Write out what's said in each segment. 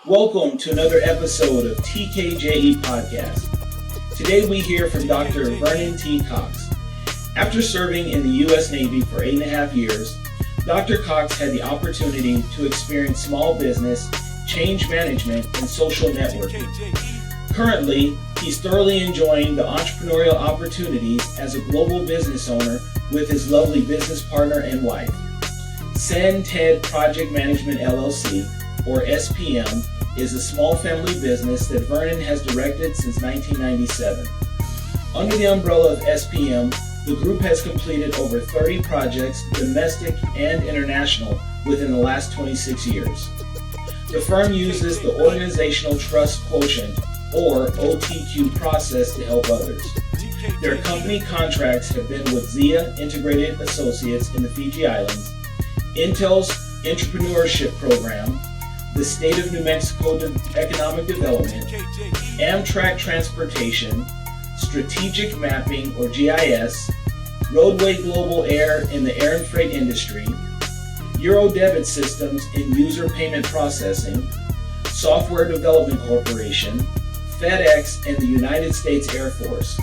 Welcome to another episode of TKJE Podcast. Today we hear from Dr. Vernon T. Cox. After serving in the U.S. Navy for 8.5 years, Dr. Cox had the opportunity to experience small business, change management, and social networking. Currently, he's thoroughly enjoying the entrepreneurial opportunities as a global business owner with his lovely business partner and wife. San Ted Project Management LLC, or SPM, is a small family business that Vernon has directed since 1997. Under the umbrella of SPM, the group has completed over 30 projects, domestic and international, within the last 26 years. The firm uses the Organizational Trust Quotient, or OTQ process to help others. Their company contracts have been with Zia Integrated Associates in the Fiji Islands, Intel's Entrepreneurship Program, the State of New Mexico Economic Development, Amtrak Transportation, Strategic Mapping or GIS, Roadway Global Air in the air and freight industry, Euro Debit Systems in user payment processing, Software Development Corporation, FedEx, and the United States Air Force.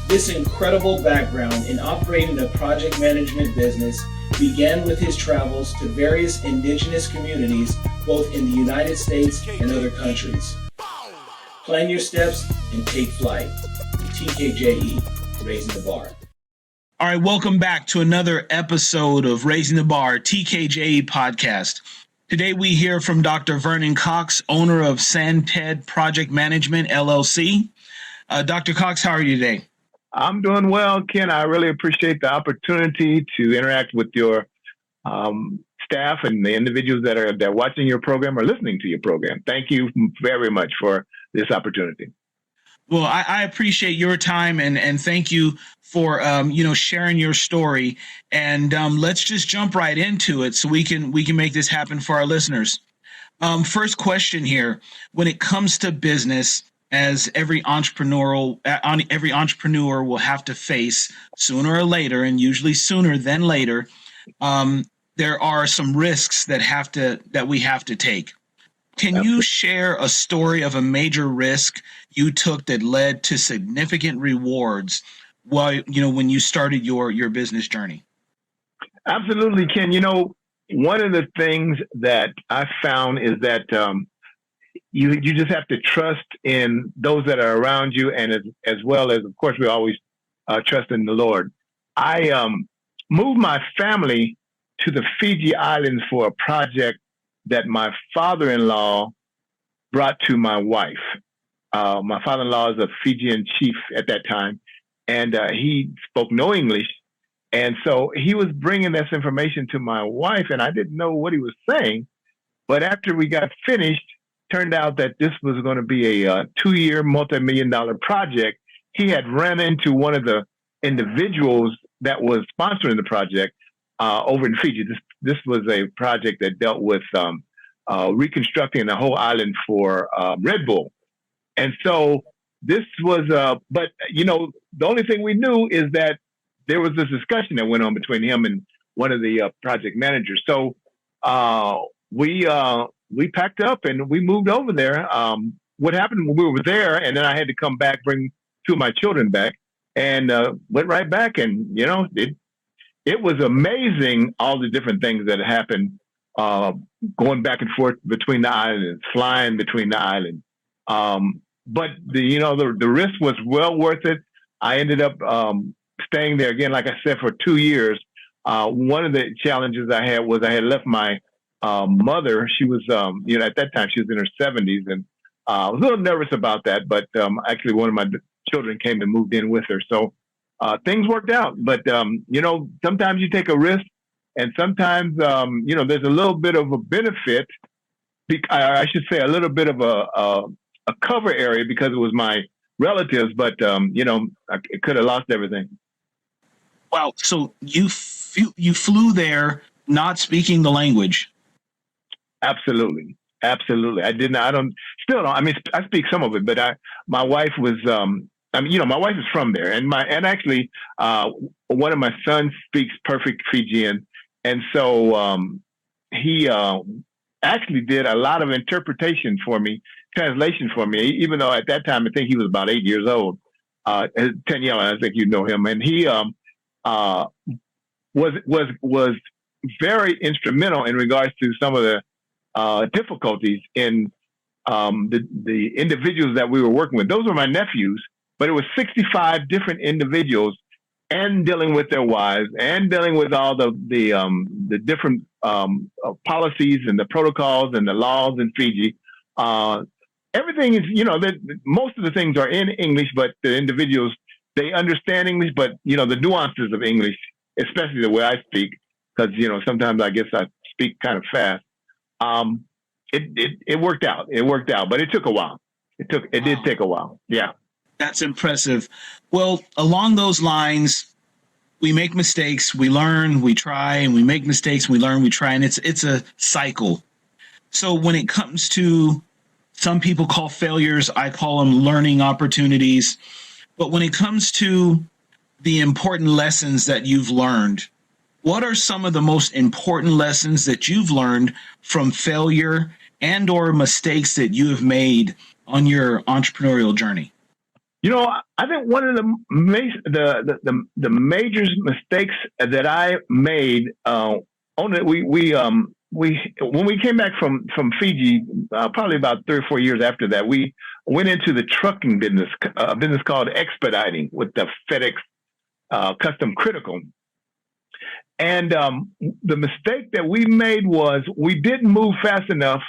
This incredible background in operating a project management business began with his travels to various indigenous communities both in the United States and other countries. Plan your steps and take flight. TKJE, Raising the Bar. All right, welcome back to another episode of Raising the Bar, TKJE podcast. Today we hear from Dr. Vernon Cox, owner of San Ted Project Management LLC. Dr. Cox, how are you today? I'm doing well, Ken. I really appreciate the opportunity to interact with your staff and the individuals that are watching your program or listening to your program. Thank you very much for this opportunity. Well, I appreciate your time and thank you for sharing your story. And let's just jump right into it so we can make this happen for our listeners. First question here: when it comes to business, as every entrepreneur will have to face sooner or later, and usually sooner than later, there are some risks that we have to take. Can you share a story of a major risk you took that led to significant rewards when you started your business journey? Absolutely, Ken. One of the things that I found is that you just have to trust in those that are around you, and as well as, of course, we always trust in the Lord. I moved my family to the Fiji Islands for a project that my father-in-law brought to my wife. My father-in-law is a Fijian chief at that time, and he spoke no English. And so he was bringing this information to my wife, and I didn't know what he was saying. But after we got finished, turned out that this was going to be a 2-year, multi-million-dollar project. He had ran into one of the individuals that was sponsoring the project over in Fiji. This was a project that dealt with reconstructing the whole island for Red Bull. And so this was, but the only thing we knew is that there was this discussion that went on between him and one of the project managers. So we packed up and we moved over there. What happened when we were there, and then I had to come back, bring 2 of my children back, and went right back. And it was amazing, all the different things that happened, going back and forth between the islands, flying between the islands. But the risk was well worth it. I ended up staying there again, like I said, for 2 years. One of the challenges I had was I had left my mother. She was, at that time she was in her 70s, and I was a little nervous about that. But actually, one of my children came and moved in with her, so things worked out. But sometimes you take a risk, and sometimes there's a little bit of a benefit. I should say a little bit of a cover area because it was my relatives, but I could have lost everything. Wow! So you flew there not speaking the language. Absolutely. I didn't. I don't. I mean, I speak some of it, but my wife was. My wife is from there, and actually, one of my sons speaks perfect Fijian, and so he actually did a lot of interpretation for me, translation for me, even though at that time I think he was about 8 years old. Danielle, I think you know him, and he uh, was very instrumental in regards to some of the difficulties in the individuals that we were working with. Those were my nephews, but it was 65 different individuals, and dealing with their wives, and dealing with all the different policies and the protocols and the laws in Fiji. Everything is, most of the things are in English, but the individuals, they understand English, but the nuances of English, especially the way I speak, because sometimes I guess I speak kind of fast. It worked out. It worked out, but it took a while. It did take a while. Yeah. That's impressive. Well, along those lines, we make mistakes, we learn, we try, and we make mistakes, we learn, we try, and it's a cycle. So when it comes to, some people call failures, I call them learning opportunities. But when it comes to the important lessons that you've learned, what are some of the most important lessons that you've learned from failure and or mistakes that you have made on your entrepreneurial journey? I think one of the major mistakes that I made, when we came back from Fiji, probably about 3 or 4 years after that, we went into the trucking business, a business called expediting with the FedEx Custom Critical. And the mistake that we made was we didn't move fast enough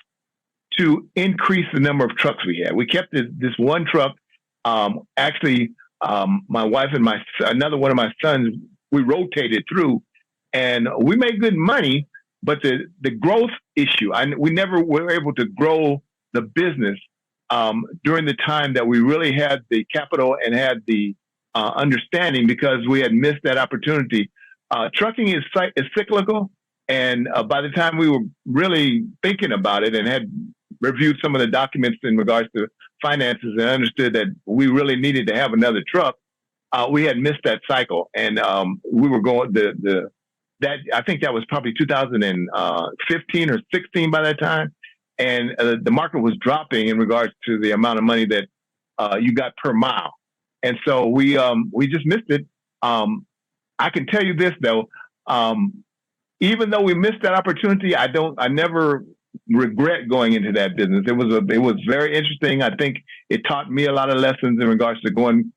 to increase the number of trucks we had. We kept this one truck. Actually, my wife and another one of my sons, we rotated through, and we made good money. But the growth issue, we never were able to grow the business during the time that we really had the capital and had the understanding, because we had missed that opportunity. Trucking is cyclical, and by the time we were really thinking about it and had reviewed some of the documents in regards to finances and understood that we really needed to have another truck, we had missed that cycle, and we were going I think that was probably 2015 or 16 by that time, and the market was dropping in regards to the amount of money that you got per mile, and so we just missed it. I can tell you this though, even though we missed that opportunity, I never regret going into that business. It was very interesting. I think it taught me a lot of lessons in regards to going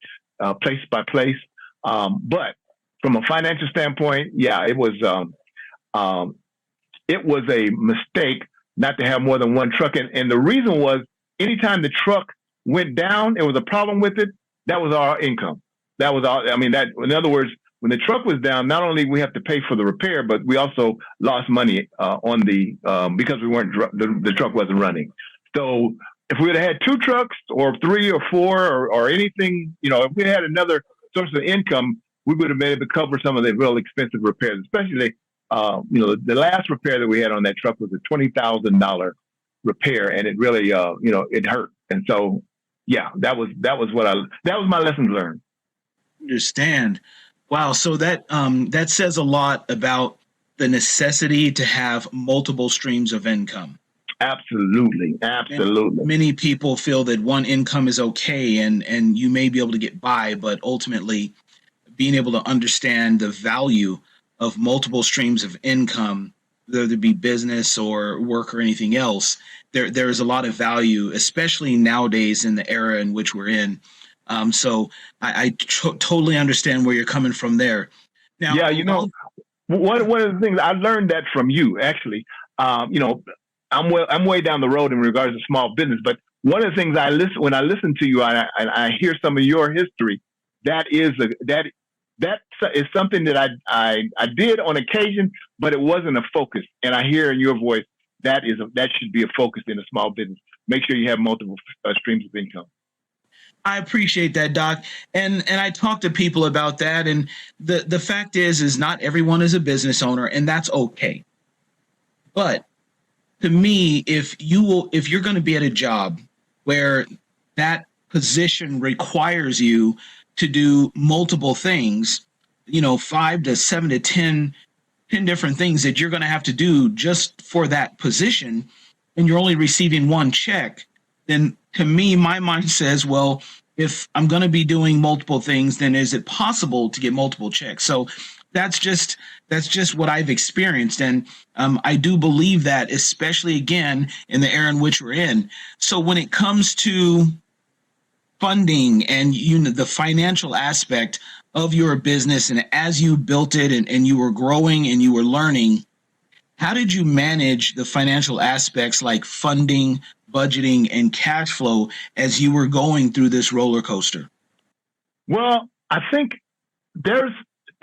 place by place. But from a financial standpoint, yeah, it was a mistake not to have more than one truck. And the reason was, anytime the truck went down, there was a problem with it. That was our income. That was all. I mean, in other words, when the truck was down, not only we have to pay for the repair, but we also lost money because the truck wasn't running. So if we had had 2 trucks or 3 or 4 or anything, if we had another source of income, we would have been able to cover some of the real expensive repairs, especially, the last repair that we had on that truck was a $20,000 repair, and it really, it hurt. And so, yeah, that was my lessons learned. Understand. Wow. So that says a lot about the necessity to have multiple streams of income. Absolutely. Many people feel that one income is okay and you may be able to get by, but ultimately being able to understand the value of multiple streams of income, whether it be business or work or anything else, there is a lot of value, especially nowadays in the era in which we're in. So I totally understand where you're coming from there. Now, yeah, one of the things I learned that from you, actually, I'm way down the road in regards to small business, but one of the things when I listen to you, and I hear some of your history, that is something that I did on occasion, but it wasn't a focus. And I hear in your voice that should be a focus in a small business. Make sure you have multiple streams of income. I appreciate that, Doc. And I talk to people about that. And the fact is not everyone is a business owner, and that's okay. But to me, if you're going to be at a job where that position requires you to do multiple things, 5 to 7 to 10 different things that you're going to have to do just for that position, and you're only receiving one check, then to me, my mind says, well, if I'm going to be doing multiple things, then is it possible to get multiple checks? So that's just that's just what I've experienced, and I do believe that, especially again in the era in which we're in. So when it comes to funding and the financial aspect of your business, and as you built it and you were growing and you were learning, how did you manage the financial aspects like funding, budgeting, and cash flow as you were going through this roller coaster? Well, I think there's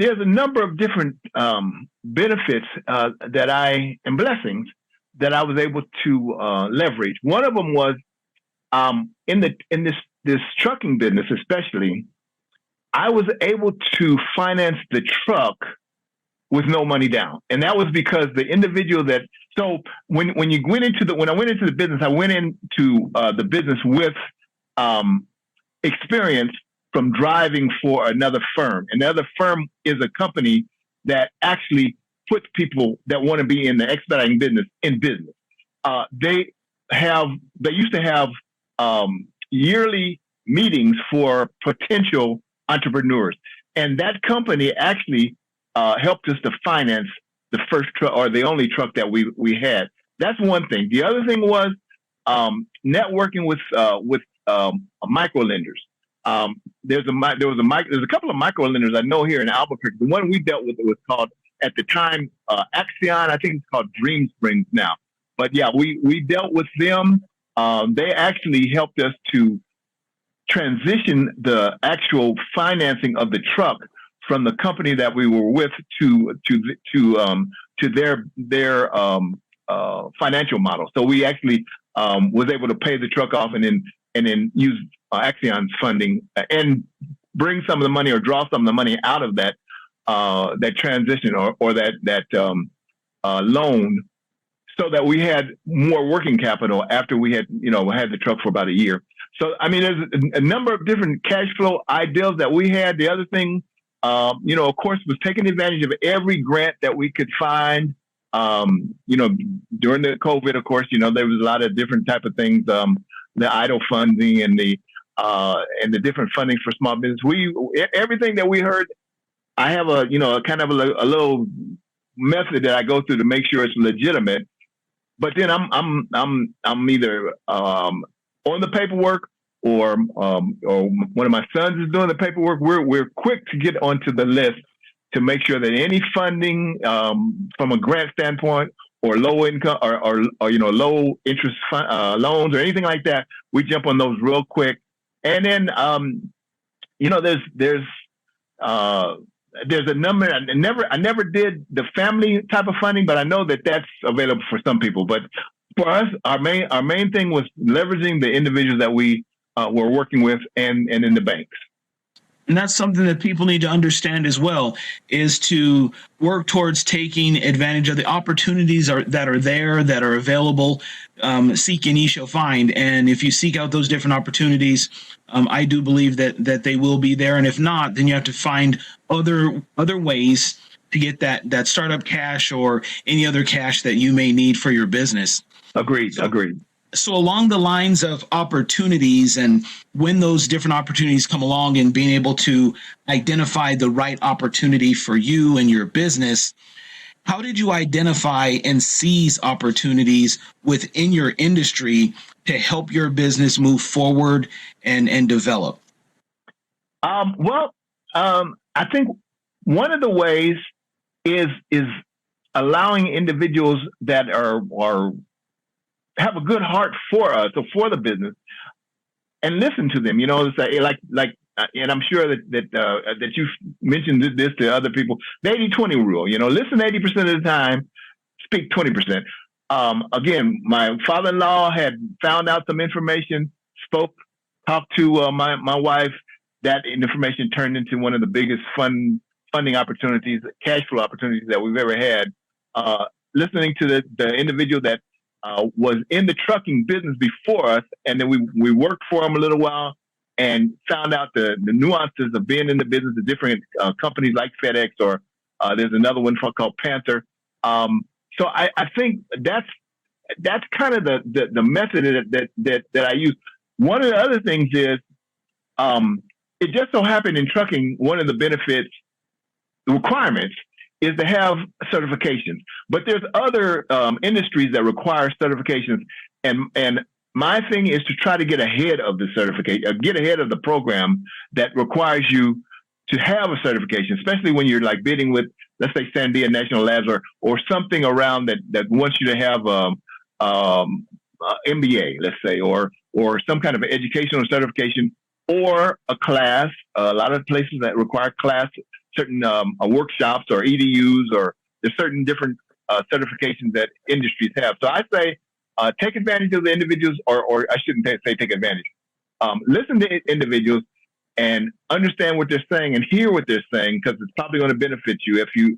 there's a number of different benefits that I and blessings that I was able to leverage. One of them was in this trucking business, especially. I was able to finance the truck with no money down, and that was because the individual that so when you went into the when I went into the business, I went into the business with experience from driving for another firm. Another firm is a company that actually puts people that want to be in the expediting business in business. They have they used to have yearly meetings for potential entrepreneurs, and that company actually helped us to finance the first truck or the only truck that we had. That's one thing. The other thing was networking with micro lenders. There's a couple of micro lenders I know here in Albuquerque. The one we dealt with was called at the time Axion. I think it's called Dream Springs now. But yeah, we dealt with them. They actually helped us to transition the actual financing of the truck from the company that we were with to their financial model. So we actually was able to pay the truck off and then use Axion's funding and bring some of the money or draw some of the money out of that transition or that loan, so that we had more working capital after we had had the truck for about a year. So I mean, there's a number of different cash flow ideas that we had. The other thing, of course, was taking advantage of every grant that we could find. During the COVID, of course, there was a lot of different type of things, the idle funding and the different funding for small business. Everything that we heard, I have a kind of a little method that I go through to make sure it's legitimate. But then I'm either on the paperwork or one of my sons is doing the paperwork. We're quick to get onto the list to make sure that any funding from a grant standpoint or low income or low interest loans or anything like that, we jump on those real quick. And then there's a number. I never did the family type of funding, but I know that that's available for some people. But for us, our main thing was leveraging the individuals that we were working with and in the banks. And that's something that people need to understand as well, is to work towards taking advantage of the opportunities that are there, that are available. Seek and ye shall find. And if you seek out those different opportunities, I do believe that they will be there. And if not, then you have to find other ways to get that startup cash or any other cash that you may need for your business. Agreed. So along the lines of opportunities and when those different opportunities come along and being able to identify the right opportunity for you and your business, how did you identify and seize opportunities within your industry to help your business move forward and develop? I think one of the ways is allowing individuals that are have a good heart for us or for the business and listen to them. Say and I'm sure that you've mentioned this to other people. The 80-20 rule. Listen 80% of the time, speak 20%. Again, my father-in-law had found out some information, talked to my wife. That information turned into one of the biggest funding opportunities, cash flow opportunities that we've ever had. Listening to the individual that was in the trucking business before us, and then we worked for him a little while and found out the nuances of being in the business of different companies like FedEx or there's another one called Panther. So I think that's that's kind of the method that I use. One of the other things is, it just so happened in trucking, one of the benefits, the requirements is to have certifications. But there's other industries that require certifications, and my thing is to try to get ahead of the certification, get ahead of the program that requires you to have a certification, especially when you're like bidding with, let's say, Sandia National Labs or something around that wants you to have MBA, let's say, or some kind of educational certification or a class. A lot of places that require class, certain workshops or EDUs, or there's certain different certifications that industries have. So I say take advantage of the individuals, or I shouldn't say take advantage. Listen to individuals and understand what they're saying and hear what they're saying, because it's probably going to benefit you if you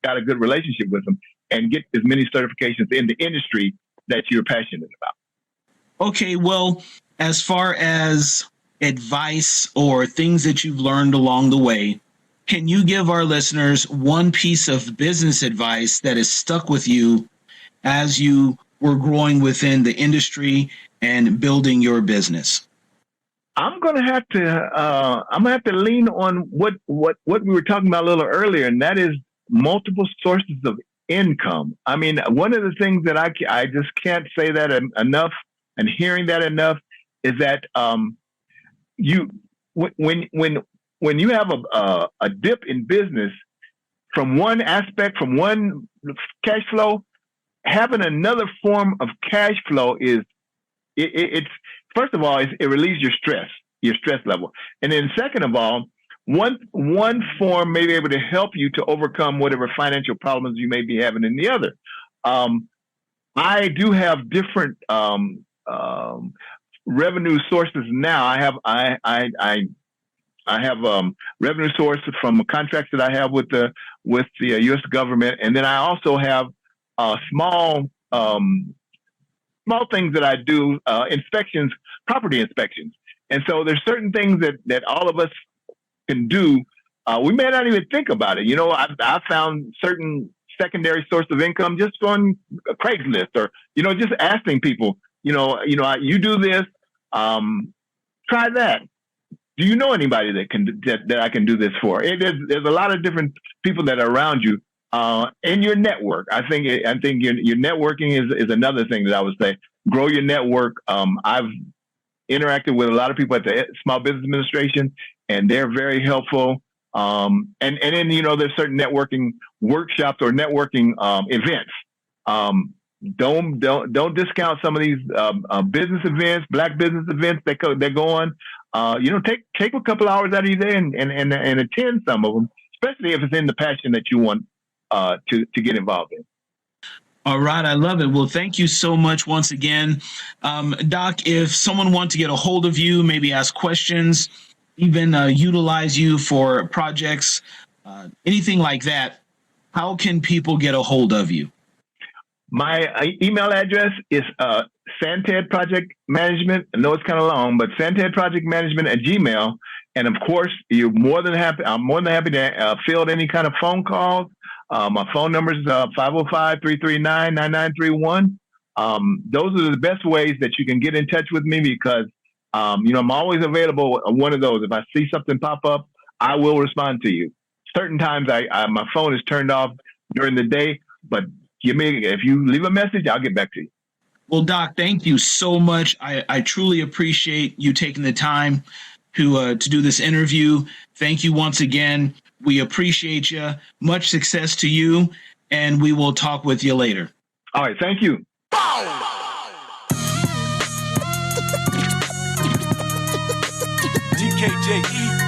got a good relationship with them, and get as many certifications in the industry that you're passionate about. Okay, well, as far as advice or things that you've learned along the way, can you give our listeners one piece of business advice that has stuck with you as you were growing within the industry and building your business? I'm gonna have to lean on what we were talking about a little earlier, and that is multiple sources of income. I mean, one of the things that I just can't say that enough, and hearing that enough, is that when you have a dip in business from one aspect, from one cash flow, having another form of cash flow it's first of all, it relieves your stress level. And then second of all, one form may be able to help you to overcome whatever financial problems you may be having in the other. I do have different revenue sources now. I have revenue sources from contracts that I have with the U.S. government, and then I also have small things that I do, inspections, property inspections. And so there's certain things that all of us can do. We may not even think about it. I found certain secondary source of income just on Craigslist, or just asking people. You do this. Try that. Do you know anybody that I can do this for? There's a lot of different people that are around you in your network. I think your networking is another thing that I would say. Grow your network. I've interacted with a lot of people at the Small Business Administration, and they're very helpful. And then there's certain networking workshops or networking events. Don't discount some of these business events, Black business events that go on. Take a couple hours out of your day and attend some of them, especially if it's in the passion that you want to get involved in. All right. I love it. Well, thank you so much once again. Doc, if someone wants to get a hold of you, maybe ask questions, even utilize you for projects, anything like that, how can people get a hold of you? My email address is Santed Project Management. I know it's kind of long, but Santed Project Management at Gmail. And of course, I'm more than happy to field any kind of phone calls. My phone number is 505-339-9931. Those are the best ways that you can get in touch with me, because I'm always available. One of those. If I see something pop up, I will respond to you. Certain times my phone is turned off during the day, but if you leave a message, I'll get back to you. Well, Doc, thank you so much. I truly appreciate you taking the time to do this interview. Thank you once again. We appreciate you. Much success to you, and we will talk with you later. All right. Thank you. TKJE